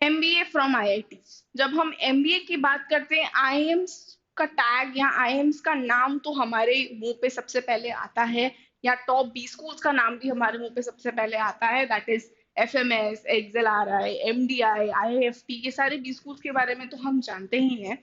MBA from IIT. जब हम MBA की बात करते हैं, आईएम्स का टैग या आईएम्स का नाम तो हमारे मुंह पे सबसे पहले आता है, या टॉप 20 स्कूल्स का नाम भी हमारे मुंह पे सबसे पहले आता है। That is FMS, XLRI, MDI, IIFT. ये सारे 20 स्कूल्स के बारे में तो हम जानते ही हैं,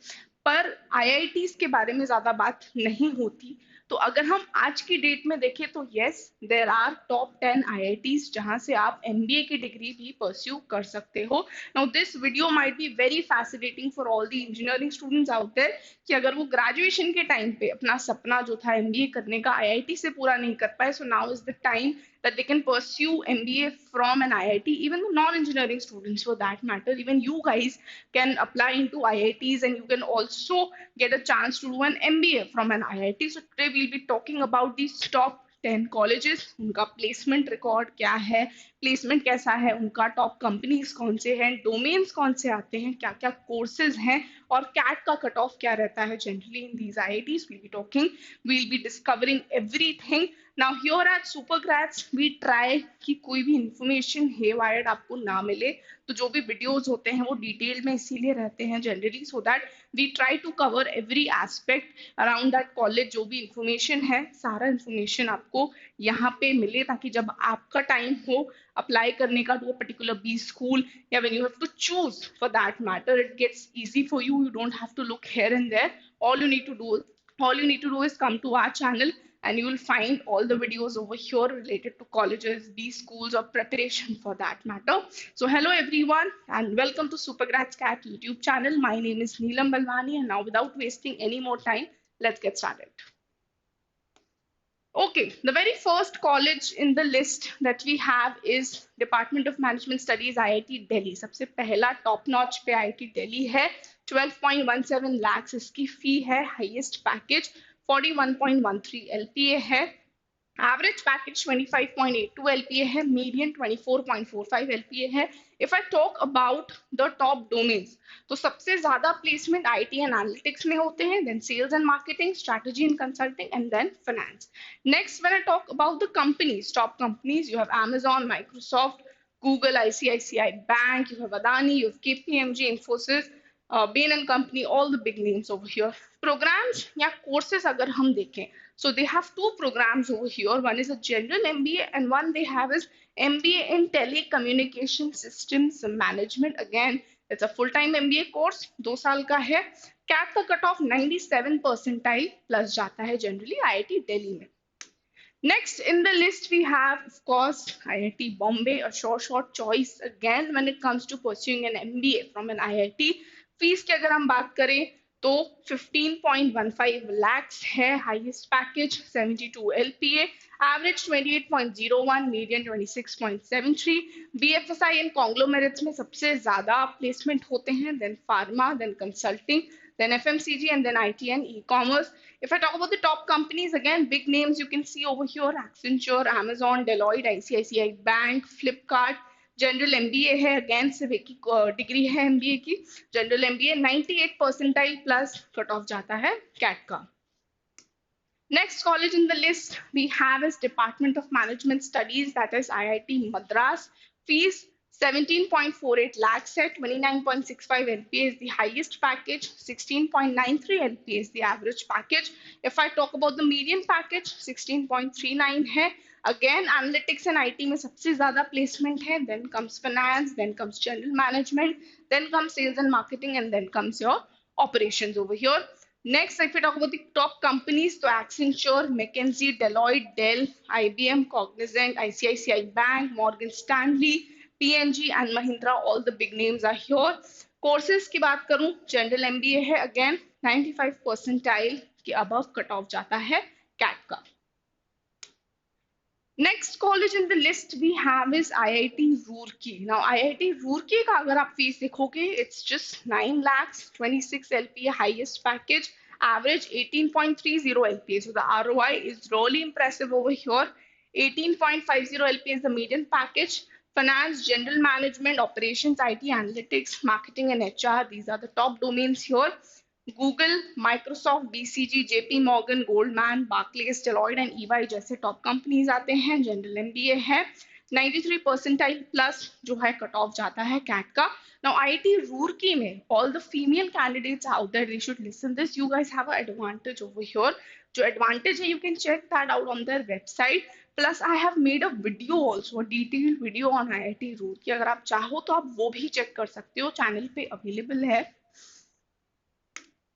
पर आईआईटीज के बारे में ज्यादा बात नहीं होती। तो अगर हम आज की डेट में देखें तो yes, there are top 10 IITs जहां से आप एमबीए की डिग्री भी परस्यू कर सकते हो। Now this video might be very fascinating for all the engineering students out there, कि अगर वो ग्रेजुएशन के टाइम पे अपना सपना जो था एमबीए करने का आईआईटी से पूरा नहीं कर पाए, so now is the time that they can pursue MBA from an IIT. Even the non-engineering students, for that matter, even you guys can apply into IITs, and you can also get a chance to do an MBA from an IIT. So today we'll be talking about these top 10 colleges, उनका placement record क्या है, placement कैसा है उनका, top companies कौन से हैं, domains कौन से आते हैं, क्या क्या कोर्सेज हैं, और कैट का कट ऑफ क्या रहता है generally in these IITs. We'll be talking, we'll be discovering everything. Now here at Supergrades we try कि कोई भी इंफॉर्मेशन हे वायर्ड आपको ना मिले। तो जो भी वीडियोस होते हैं वो डिटेल में इसीलिए रहते हैं generally, so that we try to cover every aspect around that college. जो भी इंफॉर्मेशन है, सारा इंफॉर्मेशन आपको यहाँ पे मिले, ताकि जब आपका टाइम हो अप्लाई करने का to a particular B school, या when you have to choose for that matter, it gets easy for you. You don't have to look here and there. all you need to do all you need to do is come to our channel, and you will find all the videos over here related to colleges, B schools, or preparation for that matter. So hello everyone, and welcome to Supergrads Cat YouTube channel. My name is Neelam Balwani, and now without wasting any more time, let's get started. Okay, the very first college in the list that we have is Department of Management Studies, IIT Delhi. सबसे पहला top notch पे IIT Delhi है। 12.17 lakhs इसकी फी है। Highest package 41.13 LPA है। Average package 25.82 LPA है, median 24.45 LPA है. If I talk about the top domains, तो सबसे ज्यादा placement IT and analytics में होते हैं, then sales and marketing, strategy and consulting, and then finance. Next, when I talk about the companies, top companies, you have Amazon, Microsoft, Google, ICICI Bank, you have Adani, you have KPMG, Infosys, Bain and Company, all the big names over here. Programs या courses अगर हम देखें, so they have two programs over here. One is a general MBA, and one they have is MBA in Telecommunication Systems Management. Again, it's a full-time MBA course, 2 साल का है। Cat का cut of 97 percentile plus जाता है generally IIT Delhi में। Next in the list we have, of course, IIT Bombay, a short choice again when it comes to pursuing an MBA from an IIT. Fees की अगर हम बात करें तो 15.15 lakhs है। Highest package 72 LPA, average 28.01, median 26.73। BFSI and conglomerates में सबसे ज्यादा प्लेसमेंट होते हैं, then pharma, then consulting, then FMCG, and then IT and e-commerce. If I talk about the top companies, again, big names you can see over here: Accenture, Amazon, Deloitte, ICICI Bank, Flipkart. General MBA है, again सिर्फ एक ही degree है MBA की। General MBA 98 percentile plus cut off जाता है cat का। Next college in the list we have is Department of Management Studies, that is IIT Madras. Fees 17.48 lakhs at 29.65 LPA is the highest package, 16.93 LPA is the average package. If I talk about the median package, 16.39 है। Again, analytics and IT में सबसे ज़्यादा placement है, then comes finance, then comes general management, then comes sales and marketing, and then comes your operations over here. Next, if we talk about the top companies, so Accenture, McKinsey, Deloitte, Dell, IBM, Cognizant, ICICI Bank, Morgan Stanley, PNG, and Mahindra, all the big names are here. Courses की बात करूं, general MBA है, again 95 percentile के above cut off जाता है cat का। Next college in the list we have is IIT Roorkee. Now IIT Roorkee का अगर आप फीस देखोगे, it's just 9 lakhs, 26 LPA highest package, average 18.30 LPA. So the ROI is really impressive over here. 18.50 LPA is the median package. Finance, general management, operations, IT, analytics, marketing, and HR. These are the top domains here. Google, Microsoft, BCG, JP Morgan, Goldman, Barclays, Deloitte and EY जैसे top companies आते हैं। General MBA है, 93 percentile plus जो है cut off जाता है cat का। Now IIT Roorkee में all the female candidates out there, they should listen this, you guys have a advantage over here. जो एडवांटेज है you can check that out on their website. Plus I have made a video also, detailed video on IIT Roorkee, अगर आप चाहो तो आप वो भी check कर सकते हो, चैनल पे अवेलेबल है।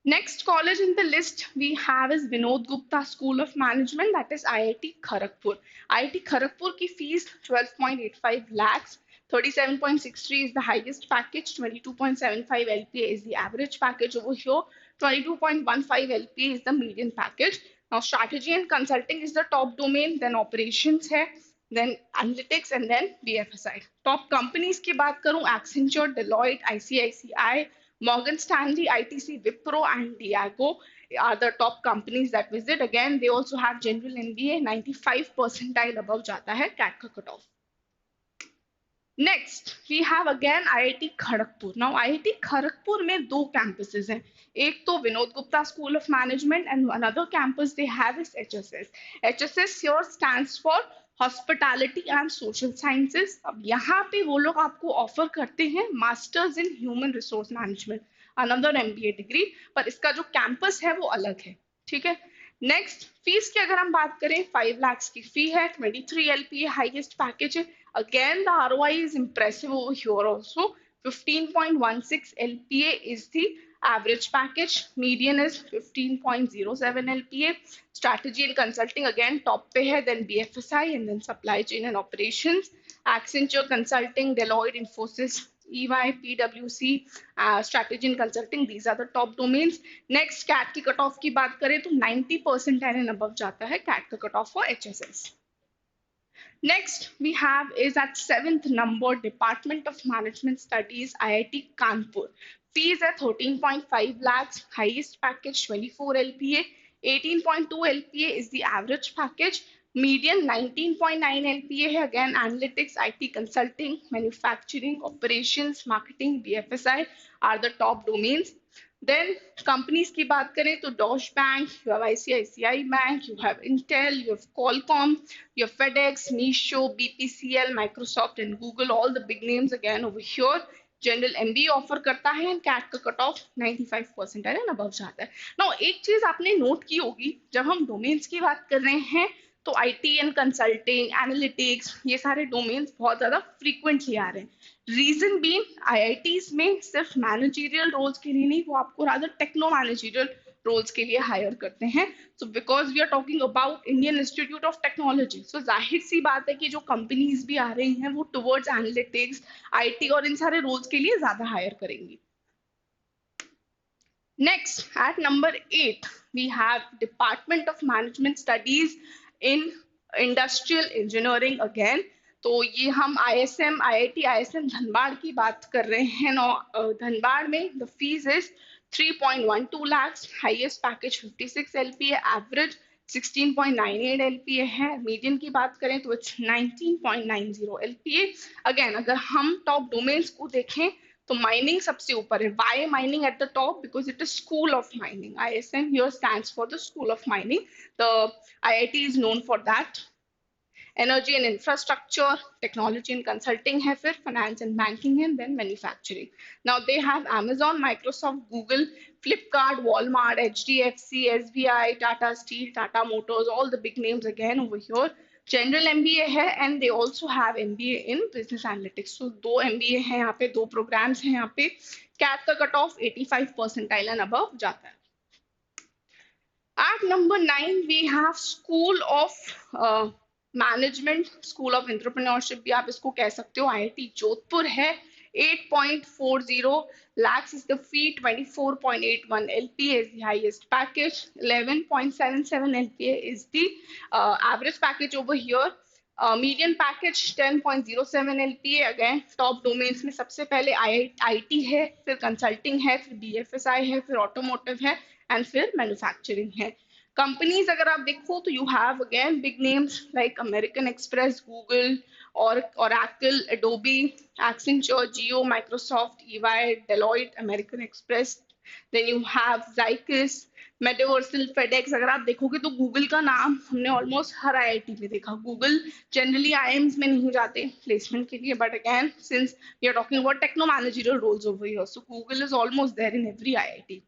Next college in the list we have is Vinod Gupta School of Management, that is IIT Kharagpur. IIT Kharagpur ki fees 12.85 lakhs, 37.63 is the highest package, 22.75 LPA is the average package over here, 22.15 LPA is the median package. Now strategy and consulting is the top domain, then operations hai, then analytics and then BFSI. Top companies की बात करूं, Accenture, Deloitte, ICICI, Morgan Stanley, ITC, Wipro, and Diageo are the top companies that visit. Again, they also have general MBA, 95 percentile above jata hai CAT ka cutoff. Next, we have again IIT Kharagpur. Now, IIT Kharagpur में दो campuses हैं. एक तो Vinod Gupta School of Management and another campus they have is HSS. HSS here stands for Hospitality and Social Sciences. अब यहाँ पे वो लोग आपको ऑफर करते हैं Masters in Human Resource Management, another MBA degree, पर इसका जो कैंपस है वो अलग है, ठीक है। नेक्स्ट फीस की अगर हम बात करें, 5 lakhs की फी है, 23 LPA हाईएस्ट पैकेज है। Again, the ROI is impressive over here also. 15.16 LPA is the average package. Median is 15.07 LPA. Strategy and consulting again top pe hai, then BFSI and then supply chain and operations. Accenture Consulting, Deloitte, Infosys, EY, PwC, strategy and consulting. These are the top domains. Next, CAT की cutoff की बात करें तो 90 percentile and above जाता है CAT का cutoff for HSS. Next, we have is at 7th number Department of Management Studies, IIT Kanpur. Fees at 13.5 lakhs, highest package 24 LPA, 18.2 LPA is the average package, median 19.9 LPA है, again analytics, IT consulting, manufacturing, operations, marketing, BFSI are the top domains. Then companies की बात करें तो Deutsche Bank, you have ICICI Bank, you have Intel, you have Qualcomm, you have FedEx, Meesho, BPCL, Microsoft and Google, all the big names again over here. General MBA offer करता है and cat का cut of 95 percentile and above जाता है। Now एक चीज आपने note की होगी, जब हम डोमेन्स की बात कर रहे हैं तो आईटी एंड कंसल्टिंग, एनालिटिक्स, ये सारे डोमेन्स बहुत ज्यादा फ्रीक्वेंटली आ रहे हैं। रीजन बीइंग आईआईटीज में सिर्फ मैनेजरियल रोल्स के लिए नहीं, वो आपको रादर टेक्नो मैनेजरियल रोल्स के लिए हायर करते हैं। So because we are talking about Indian Institute of Technology, so जाहिर सी बात है कि जो कंपनीज भी आ रही हैं वो टुवर्ड्स एनालिटिक्स, आईटी और इन सारे रोल्स के लिए ज्यादा हायर करेंगी। Next, at number 8, we have Department of Management Studies in Industrial Engineering again. तो ये हम ISM, IIT ISM धनबाद की बात कर रहे हैं। धनबाद में the fees is 3.12 lakhs, highest package 56 LPA, average 16.98 LPA है। मीडियन की बात करें तो it's 19.90 LPA। अगेन अगर हम टॉप डोमेन्स को देखें तो माइनिंग सबसे ऊपर है। Why mining at the top? Because it is school of mining. ISM here stands for the school of mining. The IIT is known for that. Energy and infrastructure, technology and consulting है, फिर finance and banking and then manufacturing. Now they have Amazon, Microsoft, Google, Flipkart, Walmart, HDFC, SBI, Tata Steel, Tata Motors, all the big names again over here. General MBA है and they also have MBA in business analytics. तो दो MBA हैं यहाँ पे, दो programmes हैं यहाँ पे। कैट का cut off 85 percentile and above जाता है। At number 9 we have school of management, school of entrepreneurship भी आप इसको कह सकते हो, आईआईटी जोधपुर है। 8.40 lakhs is the fee, 24.81 LPA is the highest package, 11.77 LPA is the average package over here. Median package 10.07 LPA। Again top domains में सबसे पहले आईटी है, फिर कंसल्टिंग है, फिर बीएफएसआई है, फिर ऑटोमोटिव है एंड फिर मैन्युफैक्चरिंग है। कंपनीज अगर आप देखो तो you have again big names like American express, Google, और Oracle, Adobe, Accenture, Jio, Microsoft, EY, Deloitte, American Express, then you have Zycus, Metaversal, FedEx. अगर आप देखोगे तो गूगल का नाम हमने ऑलमोस्ट हर आईआईटी में देखा. गूगल जनरली आईएम्स में नहीं जाते प्लेसमेंट के लिए, but again since we are talking about techno managerial roles over here, so Google is almost there in every IIT.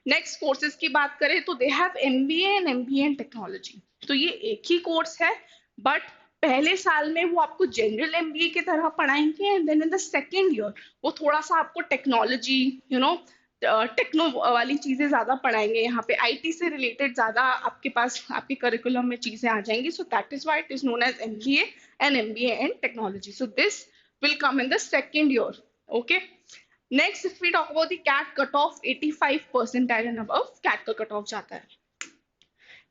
Next courses की बात करें तो they have MBA and MBA in technology. तो ये एक ही कोर्स है, बट पहले साल में वो आपको जनरल एमबीए की तरह पढ़ाएंगे, and then in the second year वो थोड़ा सा आपको टेक्नोलॉजी, टेक्नो वाली चीजें ज्यादा पढ़ाएंगे. यहाँ पे आईटी से रिलेटेड ज्यादा आपके पास आपके करिकुलम में चीजें आ जाएंगी. So that is why it is known as MBA and MBA in technology. So this will come in the second year. Okay. Next, if we talk about the CAT cutoff, 85 percentile and above, CAT का cutoff जाता है.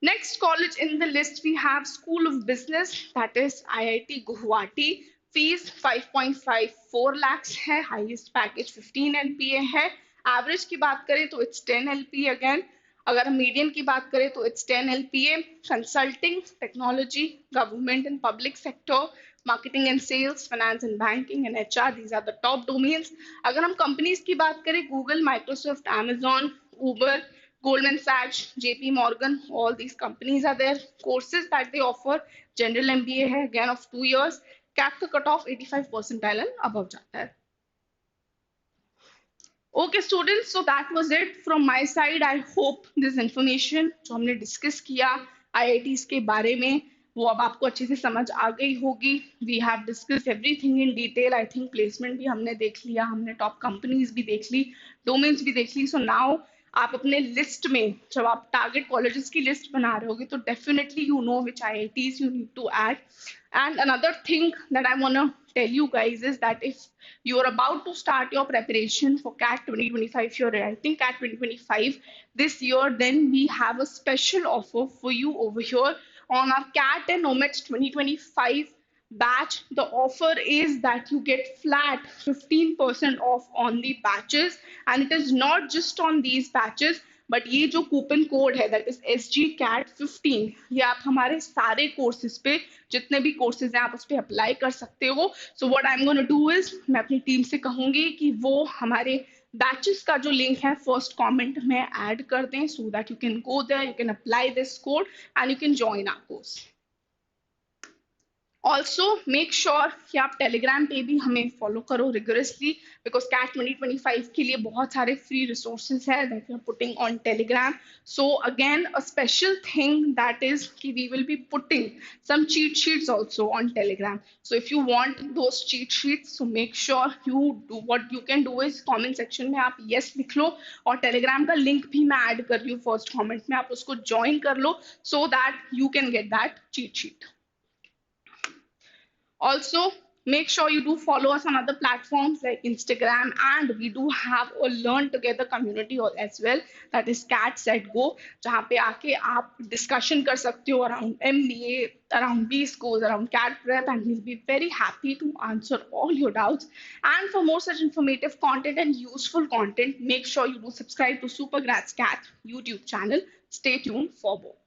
Next college in the list we have School of Business, that is IIT Guwahati. Fees 5.54 lakhs है, highest package 15 LPA है. Average की बात करें तो it's 10 LPA again. अगर मीडियन की बात करें तो it's 10 LPA. Consulting, technology, government and public sector, marketing and sales, finance and banking and HR, these are the top domains. अगर हम companies की बात करें, Google, Microsoft, Amazon, Uber, Goldman Sachs, JP Morgan, all these companies are there. Courses that they offer, general MBA है again of 2 years. CAT का cut off 85 percentile and above जाता है. Okay students, so that was it from my side. I hope this information जो हमने discuss किया IITs के बारे में वो अब आपको अच्छे से समझ आ गई होगी. We have discussed everything in detail. I think placement भी हमने देख लिया, हमने top companies भी देख ली, domains भी देख ली. So now आप अपने लिस्ट में जब आप टारगेट कॉलेजेस की लिस्ट बना रहे होगे तो definitely you know which IITs you need to add. And another thing that I want to tell you guys is that if you are about to start your preparation for CAT 2025, if you're writing CAT 2025 this year, then we have a special offer for you over here on our CAT and OMETS 2025 batch. The offer is that you get flat 15% off on the batches, and it is not just on these batches, but ये जो coupon code है that is SGCAT15, ये आप हमारे सारे courses पे जितने भी कोर्सेज हैं आप उस पर अप्लाई कर सकते हो. So what I am gonna do is मैं अपनी टीम से कहूंगी कि वो हमारे बैचेस का जो लिंक है फर्स्ट कमेंट में ऐड कर दें, so that you can go there, you can apply this code and you can join our course. Also make sure कि आप टेलीग्राम पे भी हमें फॉलो करो रिगोरसली, बिकॉज CAT 2025 के लिए बहुत सारे फ्री रिसोर्सेज है that we are putting on Telegram. So again a special thing that is कि we will be putting some cheat sheets also on Telegram. So if you want those cheat sheets, so make sure you do what you can do is comment section में आप yes लिख लो, और Telegram का link भी मैं add कर रही हूँ फर्स्ट कमेंट में, आप उसको ज्वाइन कर लो so that you can get that cheat sheet. Also, make sure you do follow us on other platforms like Instagram, and we do have a Learn Together community as well, that is CAT Set Go, जहाँ पे आके आप discussion कर सकते हो around MBA, around B schools, around CAT prep, and we'll be very happy to answer all your doubts. And for more such informative content and useful content, make sure you do subscribe to Super Grats CAT YouTube channel. Stay tuned for more.